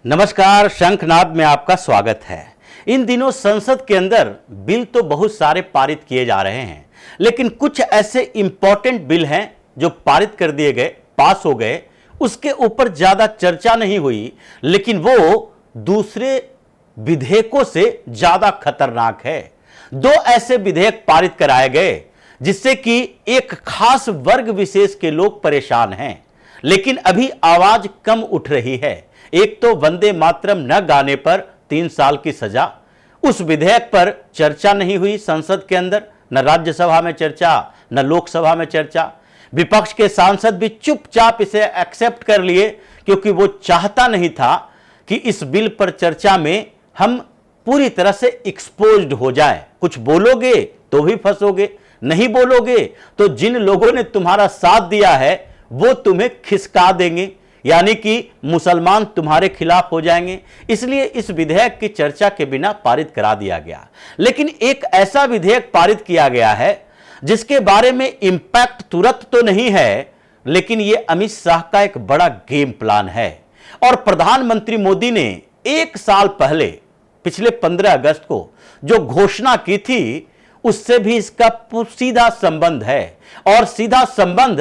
नमस्कार, शंखनाद में आपका स्वागत है। इन दिनों संसद के अंदर बिल तो बहुत सारे पारित किए जा रहे हैं, लेकिन कुछ ऐसे इंपॉर्टेंट बिल हैं जो पारित कर दिए गए, पास हो गए, उसके ऊपर ज्यादा चर्चा नहीं हुई, लेकिन वो दूसरे विधेयकों से ज्यादा खतरनाक है। दो ऐसे विधेयक पारित कराए गए जिससे कि एक खास वर्ग विशेष के लोग परेशान हैं, लेकिन अभी आवाज कम उठ रही है। एक तो वंदे मातरम न गाने पर 3 साल की सजा, उस विधेयक पर चर्चा नहीं हुई संसद के अंदर, न राज्यसभा में चर्चा, न लोकसभा में चर्चा। विपक्ष के सांसद भी चुपचाप इसे एक्सेप्ट कर लिए, क्योंकि वो चाहता नहीं था कि इस बिल पर चर्चा में हम पूरी तरह से एक्सपोज्ड हो जाए। कुछ बोलोगे तो भी फंसोगे, नहीं बोलोगे तो जिन लोगों ने तुम्हारा साथ दिया है वो तुम्हें खिसका देंगे, यानी कि मुसलमान तुम्हारे खिलाफ हो जाएंगे। इसलिए इस विधेयक की चर्चा के बिना पारित करा दिया गया। लेकिन एक ऐसा विधेयक पारित किया गया है जिसके बारे में इंपैक्ट तुरंत तो नहीं है, लेकिन यह अमित शाह का एक बड़ा गेम प्लान है। और प्रधानमंत्री मोदी ने 1 साल पहले, पिछले 15 अगस्त को जो घोषणा की थी, उससे भी इसका सीधा संबंध है। और सीधा संबंध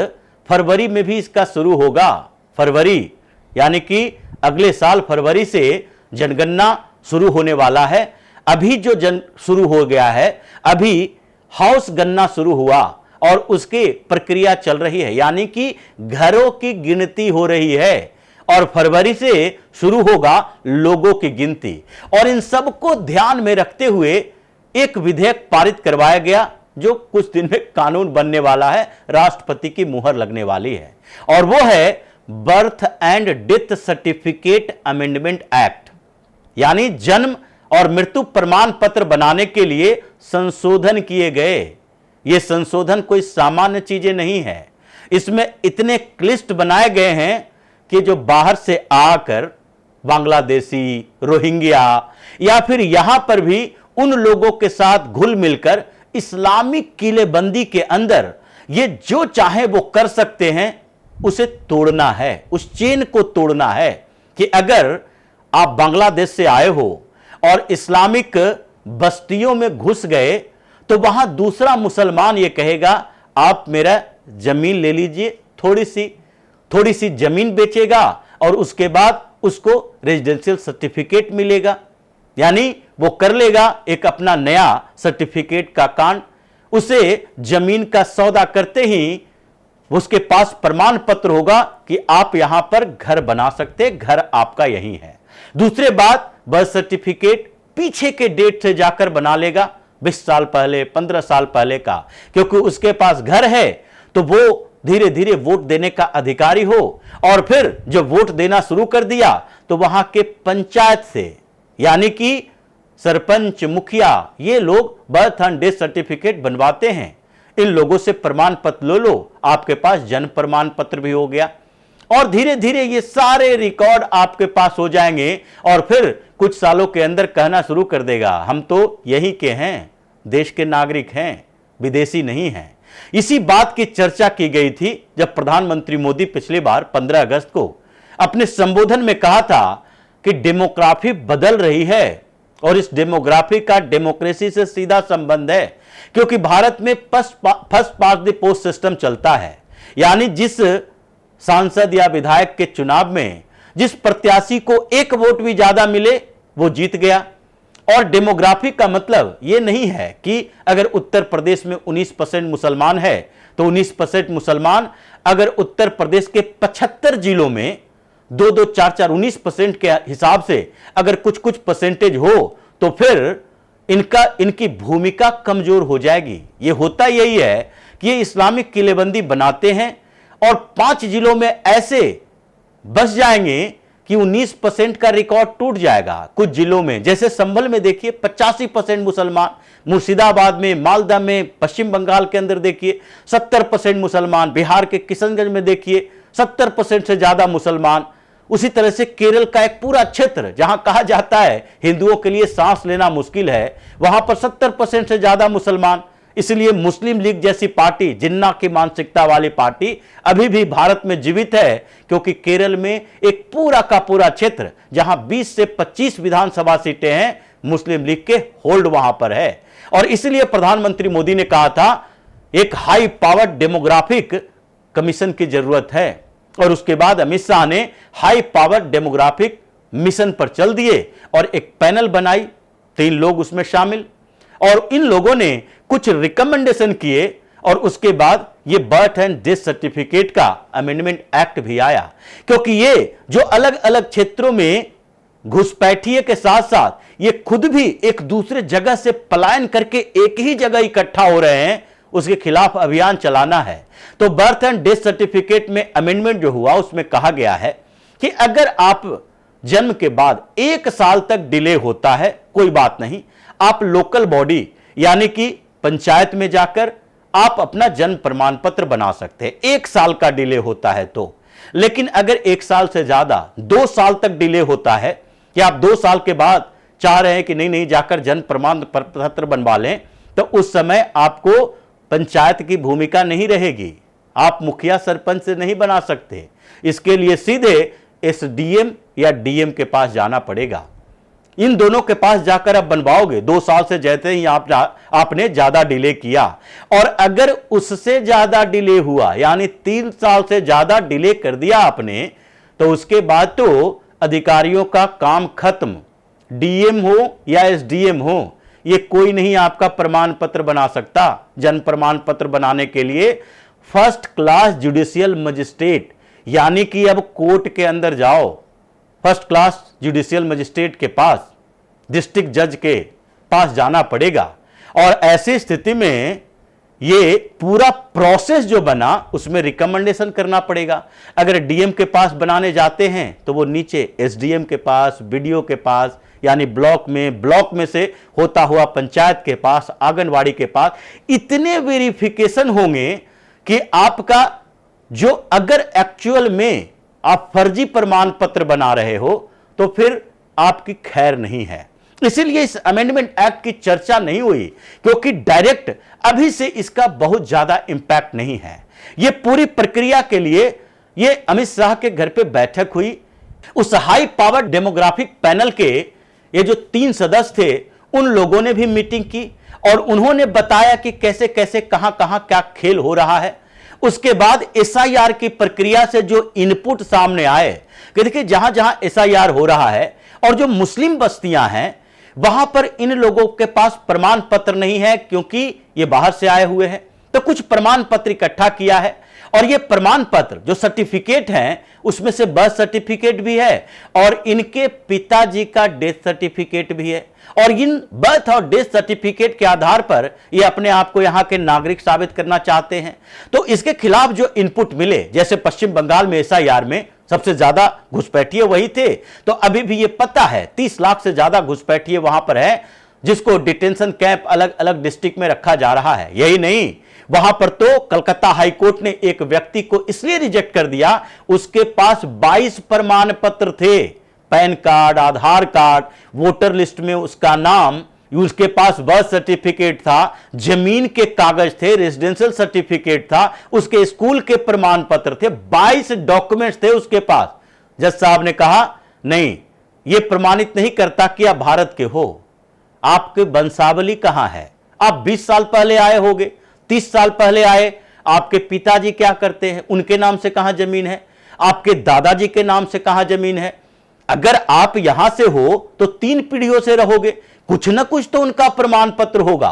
फरवरी में भी इसका शुरू होगा। फरवरी यानी कि अगले साल फरवरी से जनगणना शुरू होने वाला है। अभी जो शुरू हो गया है, अभी हाउस गणना शुरू हुआ और उसकी प्रक्रिया चल रही है, यानी कि घरों की गिनती हो रही है। और फरवरी से शुरू होगा लोगों की गिनती। और इन सबको ध्यान में रखते हुए एक विधेयक पारित करवाया गया जो कुछ दिन में कानून बनने वाला है, राष्ट्रपति की मुहर लगने वाली है। और वो है birth and death certificate amendment act, यानी जन्म और मृत्यु प्रमाण पत्र बनाने के लिए संशोधन किए गए। ये संशोधन कोई सामान्य चीजें नहीं है। इसमें इतने क्लिष्ट बनाए गए हैं कि जो बाहर से आकर बांग्लादेशी, रोहिंग्या या फिर यहां पर भी उन लोगों के साथ घुल मिलकर इस्लामिक किलेबंदी के अंदर ये जो चाहे वो कर सकते हैं, उसे तोड़ना है, उस चेन को तोड़ना है कि अगर आप बांग्लादेश से आए हो और इस्लामिक बस्तियों में घुस गए तो वहां दूसरा मुसलमान ये कहेगा आप मेरा जमीन ले लीजिए, थोड़ी सी जमीन बेचेगा और उसके बाद उसको रेजिडेंशियल सर्टिफिकेट मिलेगा, यानी वो कर लेगा एक अपना नया सर्टिफिकेट का कांड। उसे जमीन का सौदा करते ही उसके पास प्रमाण पत्र होगा कि आप यहां पर घर बना सकते, घर आपका यही है। दूसरे बात, बर्थ सर्टिफिकेट पीछे के डेट से जाकर बना लेगा, 20 साल पहले, 15 साल पहले का, क्योंकि उसके पास घर है तो वो धीरे धीरे वोट देने का अधिकारी हो। और फिर जब वोट देना शुरू कर दिया तो वहां के पंचायत से, यानी कि सरपंच, मुखिया, ये लोग बर्थ एंड डेथ सर्टिफिकेट बनवाते हैं। इन लोगों से प्रमाण पत्र लो, आपके पास जन्म प्रमाण पत्र भी हो गया। और धीरे धीरे ये सारे रिकॉर्ड आपके पास हो जाएंगे और फिर कुछ सालों के अंदर कहना शुरू कर देगा हम तो यहीं के हैं, देश के नागरिक हैं, विदेशी नहीं हैं। इसी बात की चर्चा की गई थी जब प्रधानमंत्री मोदी पिछली बार 15 अगस्त को अपने संबोधन में कहा था कि डेमोग्राफी बदल रही है और इस डेमोग्राफी का डेमोक्रेसी से सीधा संबंध है, क्योंकि भारत में first past the post system चलता है। यानी जिस सांसद या विधायक के चुनाव में जिस प्रत्याशी को 1 वोट भी ज्यादा मिले वो जीत गया। और डेमोग्राफी का मतलब यह नहीं है कि अगर उत्तर प्रदेश में 19% मुसलमान है तो 19% मुसलमान, अगर उत्तर प्रदेश के 75 जिलों में 2-2, 4-4, 19% के हिसाब से अगर कुछ परसेंटेज हो तो फिर इनकी भूमिका कमजोर हो जाएगी। यह होता यही है कि ये इस्लामिक किलेबंदी बनाते हैं और 5 जिलों में ऐसे बस जाएंगे कि 19% का रिकॉर्ड टूट जाएगा। कुछ जिलों में जैसे संभल में देखिए 85% मुसलमान, मुर्शिदाबाद में, मालदा में, पश्चिम बंगाल के अंदर देखिए 70% मुसलमान, बिहार के किशनगंज में देखिए 70% से ज्यादा मुसलमान। उसी तरह से केरल का एक पूरा क्षेत्र जहां कहा जाता है हिंदुओं के लिए सांस लेना मुश्किल है, वहां पर 70% से ज्यादा मुसलमान। इसलिए मुस्लिम लीग जैसी पार्टी, जिन्ना की मानसिकता वाली पार्टी अभी भी भारत में जीवित है, क्योंकि केरल में एक पूरा का पूरा क्षेत्र जहां 20 से 25 विधानसभा सीटें हैं, मुस्लिम लीग के होल्ड वहां पर है। और इसलिए प्रधानमंत्री मोदी ने कहा था एक हाई पावर डेमोग्राफिक कमीशन की जरूरत है, और उसके बाद अमित शाह ने हाई पावर डेमोग्राफिक मिशन पर चल दिए और एक पैनल बनाई, 3 लोग उसमें शामिल, और इन लोगों ने कुछ रिकमेंडेशन किए, और उसके बाद ये बर्थ एंड डेथ सर्टिफिकेट का अमेंडमेंट एक्ट भी आया। क्योंकि ये जो अलग अलग क्षेत्रों में घुसपैठिए के साथ साथ ये खुद भी एक दूसरे जगह से पलायन करके एक ही जगह इकट्ठा हो रहे हैं, उसके खिलाफ अभियान चलाना है। तो बर्थ एंड डेथ सर्टिफिकेट में अमेंडमेंट जो हुआ उसमें कहा गया है कि अगर आप जन्म के बाद 1 साल तक डिले होता है, कोई बात नहीं, आप लोकल बॉडी यानी कि पंचायत में जाकर आप अपना जन्म प्रमाण पत्र बना सकते हैं, 1 साल का डिले होता है तो। लेकिन अगर 1 साल से ज्यादा 2 साल तक डिले होता है कि आप 2 साल के बाद चाह रहे हैं कि नहीं जाकर जन्म प्रमाण पत्र बनवा लें, तो उस समय आपको पंचायत की भूमिका नहीं रहेगी, आप मुखिया सरपंच से नहीं बना सकते, इसके लिए सीधे एसडीएम या डीएम के पास जाना पड़ेगा। इन दोनों के पास जाकर आप बनवाओगे, 2 साल से जैसे ही आपने ज्यादा डिले किया, और अगर उससे ज्यादा डिले हुआ यानी 3 साल से ज्यादा डिले कर दिया आपने, तो उसके बाद तो अधिकारियों का काम खत्म। डीएम हो या एसडीएम हो, ये कोई नहीं आपका प्रमाण पत्र बना सकता। जन्म प्रमाण पत्र बनाने के लिए फर्स्ट क्लास जुडिशियल मजिस्ट्रेट यानी कि अब कोर्ट के अंदर जाओ, फर्स्ट क्लास जुडिशियल मजिस्ट्रेट के पास, डिस्ट्रिक्ट जज के पास जाना पड़ेगा। और ऐसी स्थिति में ये पूरा प्रोसेस जो बना उसमें रिकमेंडेशन करना पड़ेगा। अगर डीएम के पास बनाने जाते हैं तो वो नीचे एसडीएम के पास, बीडीओ के पास यानी ब्लॉक में से होता हुआ पंचायत के पास, आंगनवाड़ी के पास, इतने वेरिफिकेशन होंगे कि आपका जो अगर एक्चुअल में आप फर्जी प्रमाण पत्र बना रहे हो तो फिर आपकी खैर नहीं है। इसीलिए इस अमेंडमेंट एक्ट की चर्चा नहीं हुई, क्योंकि डायरेक्ट अभी से इसका बहुत ज्यादा इंपैक्ट नहीं है। यह पूरी प्रक्रिया के लिए ये अमित शाह के घर पे बैठक हुई, उस हाई पावर डेमोग्राफिक पैनल के ये जो 3 सदस्य थे उन लोगों ने भी मीटिंग की और उन्होंने बताया कि कैसे कैसे कहां कहां क्या खेल हो रहा है। उसके बाद एसआईआर की प्रक्रिया से जो इनपुट सामने आए कि देखिए जहां जहां एसआईआर हो रहा है और जो मुस्लिम बस्तियां हैं वहां पर इन लोगों के पास प्रमाण पत्र नहीं है, क्योंकि ये बाहर से आए हुए हैं। तो कुछ प्रमाण पत्र इकट्ठा किया है और ये प्रमाण पत्र जो सर्टिफिकेट हैं उसमें से बर्थ सर्टिफिकेट भी है और इनके पिताजी का डेथ सर्टिफिकेट भी है, और इन बर्थ और डेथ सर्टिफिकेट के आधार पर ये अपने आप को यहां के नागरिक साबित करना चाहते हैं। तो इसके खिलाफ जो इनपुट मिले, जैसे पश्चिम बंगाल में एसआईआर में सबसे ज्यादा घुसपैठिए वही थे, तो अभी भी ये पता है 30 लाख से ज्यादा घुसपैठिए वहां पर है जिसको डिटेंशन कैंप अलग अलग डिस्ट्रिक्ट में रखा जा रहा है। यही नहीं, वहां पर तो कलकत्ता हाईकोर्ट ने एक व्यक्ति को इसलिए रिजेक्ट कर दिया, उसके पास 22 प्रमाण पत्र थे, पैन कार्ड, आधार कार्ड, वोटर लिस्ट में उसका नाम, उसके पास बर्थ सर्टिफिकेट था, जमीन के कागज थे, रेजिडेंशियल सर्टिफिकेट था, उसके स्कूल के प्रमाण पत्र थे, 22 डॉक्यूमेंट्स थे उसके पास। जज साहब ने कहा नहीं, यह प्रमाणित नहीं करता कि आप भारत के हो, आपके वंशावली कहां है, आप 20 साल पहले आए होगे, 30 साल पहले आए, आपके पिताजी क्या करते हैं, उनके नाम से कहां जमीन है, आपके दादाजी के नाम से कहां जमीन है। अगर आप यहां से हो तो 3 पीढ़ियों से रहोगे, कुछ ना कुछ तो उनका प्रमाण पत्र होगा।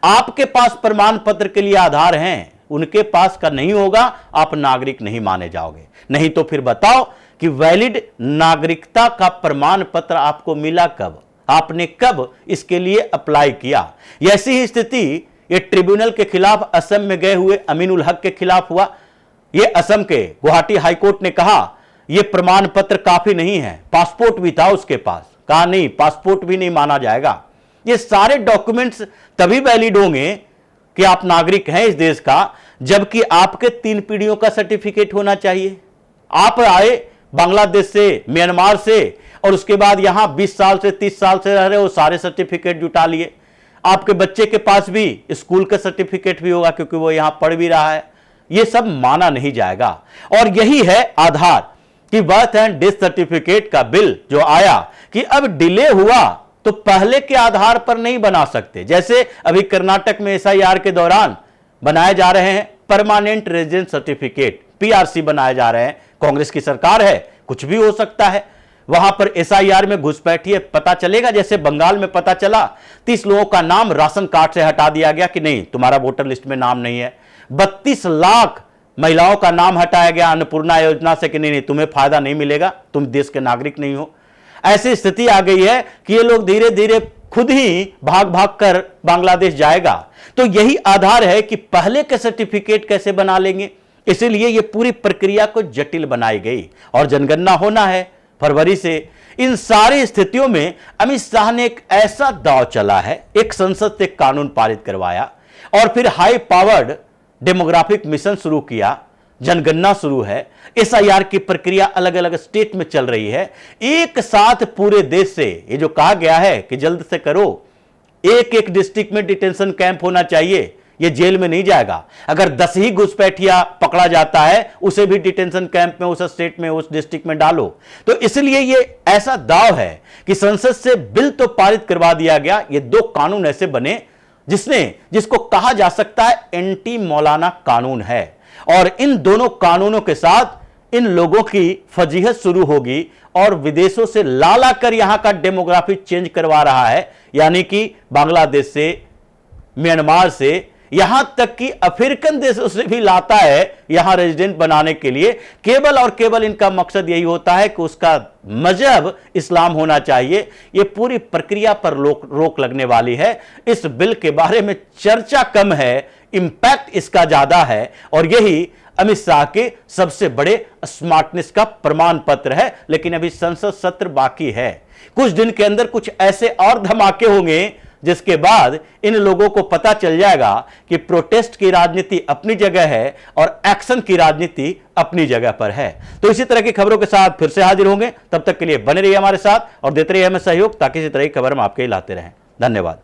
आपके पास प्रमाण पत्र के लिए आधार हैं, उनके पास का नहीं होगा, आप नागरिक नहीं माने जाओगे। नहीं तो फिर बताओ कि वैलिड नागरिकता का प्रमाण पत्र आपको मिला कब, आपने कब इसके लिए अप्लाई किया। ऐसी ही स्थिति ये ट्रिब्यूनल के खिलाफ असम में गए हुए अमीन उल हक के खिलाफ हुआ। ये असम के गुवाहाटी हाईकोर्ट ने कहा यह प्रमाण पत्र काफी नहीं है, पासपोर्ट भी था उसके पास, कहा नहीं, पासपोर्ट भी नहीं माना जाएगा। ये सारे डॉक्यूमेंट्स तभी वैलिड होंगे कि आप नागरिक हैं इस देश का, जबकि आपके 3 पीढ़ियों का सर्टिफिकेट होना चाहिए। आप आए बांग्लादेश से, म्यांमार से, और उसके बाद यहां 20 साल से 30 साल से रह रहे हो, सारे सर्टिफिकेट जुटा लिए। आपके बच्चे के पास भी स्कूल का सर्टिफिकेट भी होगा क्योंकि वो यहां पढ़ भी रहा है। ये सब माना नहीं जाएगा। और यही है आधार कि बर्थ एंड डेथ सर्टिफिकेट का बिल जो आया कि अब डिले हुआ तो पहले के आधार पर नहीं बना सकते। जैसे अभी कर्नाटक में एसआईआर के दौरान बनाए जा रहे हैं परमानेंट रेजिडेंट सर्टिफिकेट, पीआरसी बनाए जा रहे हैं। कांग्रेस की सरकार है, कुछ भी हो सकता है। वहां पर एसआईआर में घुसपैठी है, पता चलेगा। जैसे बंगाल में पता चला 30 लोगों का नाम राशन कार्ड से हटा दिया गया कि नहीं तुम्हारा वोटर लिस्ट में नाम नहीं है। 32 लाख महिलाओं का नाम हटाया गया अन्नपूर्णा योजना से कि नहीं तुम्हें फायदा नहीं मिलेगा, तुम देश के नागरिक नहीं हो। ऐसी स्थिति आ गई है कि ये लोग धीरे धीरे खुद ही भाग भाग कर बांग्लादेश जाएगा। तो यही आधार है कि पहले के सर्टिफिकेट कैसे बना लेंगे, इसीलिए ये पूरी प्रक्रिया को जटिल बनाई गई। और जनगणना होना है फरवरी से। इन सारी स्थितियों में अमित शाह ने एक ऐसा दांव चला है, एक संसद से कानून पारित करवाया और फिर हाई पावर्ड डेमोग्राफिक मिशन शुरू किया, जनगणना शुरू है, एसआईआर की प्रक्रिया अलग अलग स्टेट में चल रही है। एक साथ पूरे देश से ये जो कहा गया है कि जल्द से करो, एक एक डिस्ट्रिक्ट में डिटेंशन कैंप होना चाहिए, ये जेल में नहीं जाएगा। अगर 10 ही घुसपैठिया पकड़ा जाता है उसे भी डिटेंशन कैंप में उस स्टेट में उस डिस्ट्रिक्ट में डालो। तो इसलिए ये ऐसा दाव है कि संसद से बिल तो पारित करवा दिया गया। ये 2 कानून ऐसे बने जिसको कहा जा सकता है एंटी मौलाना कानून है। और इन दोनों कानूनों के साथ इन लोगों की फजीहत शुरू होगी और विदेशों से ला कर यहां का डेमोग्राफी चेंज करवा रहा है, यानी कि बांग्लादेश से, म्यांमार से, यहां तक कि अफ्रीकन देशों से भी लाता है यहां रेजिडेंट बनाने के लिए। केवल और केवल इनका मकसद यही होता है कि उसका मजहब इस्लाम होना चाहिए। यह पूरी प्रक्रिया पर रोक लगने वाली है। इस बिल के बारे में चर्चा कम है, इंपैक्ट इसका ज्यादा है और यही अमित शाह के सबसे बड़े स्मार्टनेस का प्रमाण पत्र है। लेकिन अभी संसद सत्र बाकी है, कुछ दिन के अंदर कुछ ऐसे और धमाके होंगे जिसके बाद इन लोगों को पता चल जाएगा कि प्रोटेस्ट की राजनीति अपनी जगह है और एक्शन की राजनीति अपनी जगह पर है। तो इसी तरह की खबरों के साथ फिर से हाजिर होंगे। तब तक के लिए बने रहिए हमारे साथ और देते रहिए हमें सहयोग ताकि इसी तरह की खबर हम आपके लिए लाते रहें। धन्यवाद।